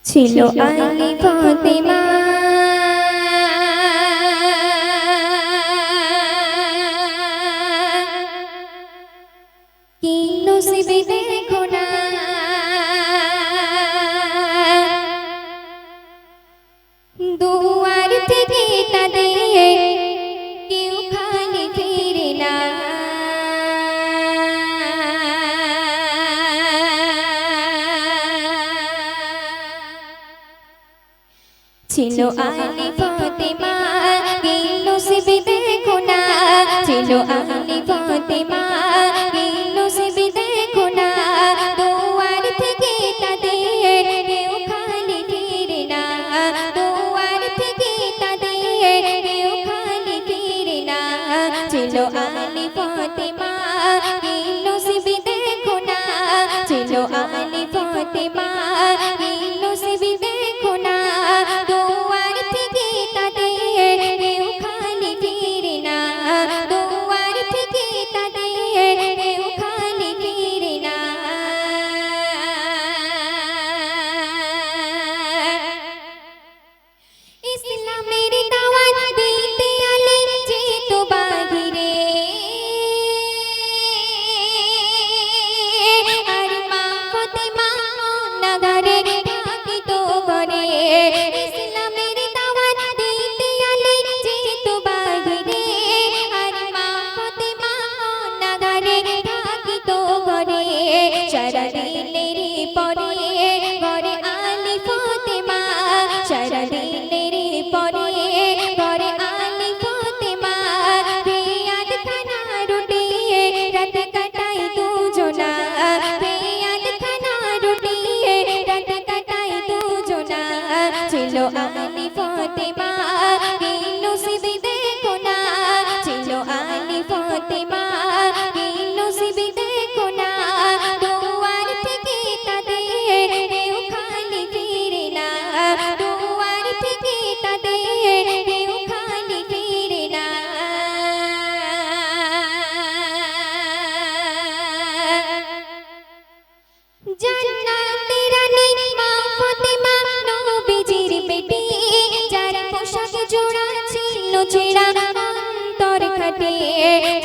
ছিল আলী ফাতেমা কি নসিবে দেখো না দুয়ার থেকে তাদের কেউ খালি ফিরে না ছিল আলী ফাতেমা কি নসিবে দেখো না ছিল আলী ফাতেমা কি নসিবে দেখো না দুয়ার থেকে তাদের কেউ খালি ফিরে না দুয়ার থেকে তাদের কেউ খালি ফিরে না ছিল আলী ফাতেমা কি নসিবে দেখো না ছিল আলী ফাতেমা কি নসিবে দেখো না দুয়ার থেকে তাদের কেউ খালি ফিরে না দুয়ার থেকে তাদের কেউ খালি ফিরে না ইসলামের দাওয়াত দিতে আলী যেত বাহিরে আর মা ফাতেমা নাগারে থাকিত ঘরে ইসলামের দাওয়াত দিতে আলী যেত বাহিরে আর মা ফাতেমা নাগারে থাকিত ঘরে সারাদিনের পরে ঘরে আলী ফাতেমা সারাদিনের পরে ঘরে আলী ফাতেমা বেয়াদ খানা রুটি রাত কাটাই দুজনা বেয়াদ খানা রুটি রাত কাটাই দুজনা ছিল আলী ফাতেমা কি নসিবে দেখো না ছিল আলী ফাতেমা কি নসিবে দেখো না দুয়ার থেকে তাদের কেউ খালি ফিরে না দুয়ার থেকে তাদের কেউ খালি ফিরে না জান্নাতের রানী মা ফাতেমা নবীজির বেটি যার পোশাক জোড়া ছিল ছেঁড়া অন্তর খাটে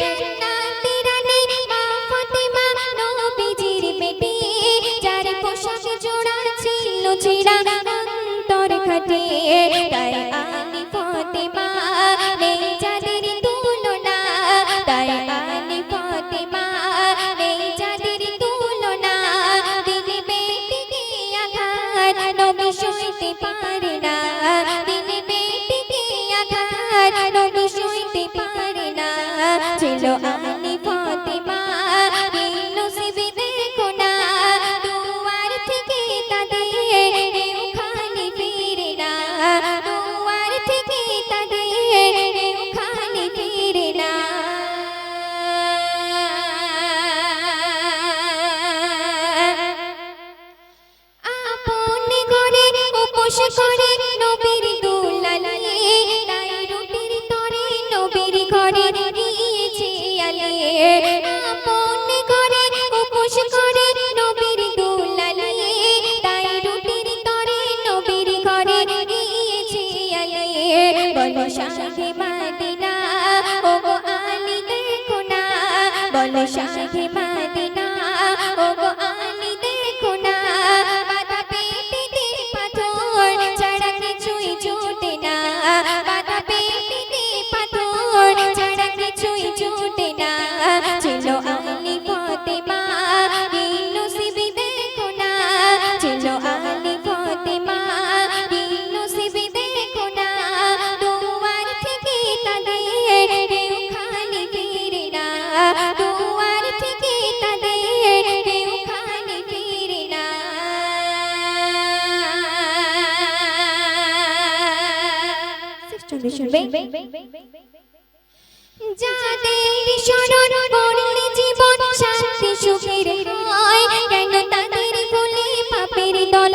জান্নাতের রানী মা ফাতেমা নবীজির বেটি যার পোশাক জোড়া ছিল ছেঁড়া অন্তর খাটে তাই আলী ফাতেমা নেই যাদের তুলনা তাই আলী ফাতেমা নেই যাদের তুলনা দিলে বেটিকে আঘাত নবী সইতে পারে না দিলে বেটিকে আঘাত নবী সইতে পারে না ছিল আলী ফাতেমা কি নসিবে দেখো না দুয়ার থেকে তাদের কেউ খালি ফিরে না দুয়ার থেকে তাদের কেউ খালি ফিরে না আপন ঘরে উপোস করে নবীর দুলালি তাই রুটির তরে নবীর ঘরে গিয়েছে আলী আপন ঘরে উপোস করে নবীর দুলালি তাই রুটির তরে নবীর ঘরে গিয়েছে আলী বলো শাহে মদিনা ও গো আলী দেখো না বলো শাহে মদিনা ও গো আলী দেখো না বাধা পেটিতে পাথর ছাড়া কিছুই জুটে না বাধা পেটিতে পাথর ছাড়া কিছুই জুটে না ছিল আলী ফাতেমা কি নসিবে দেখো না ছিল আলী ফাতেমা কি নসিবে দেখো না দুয়ার থেকে তাদের কেউ খালি ফিরে না দুয়ার থেকে তাদের কেউ খালি ফিরে না যাদের স্মরণ করলে জীবন শান্তি সুখের হয় কেন তাদের বলে পাপের দল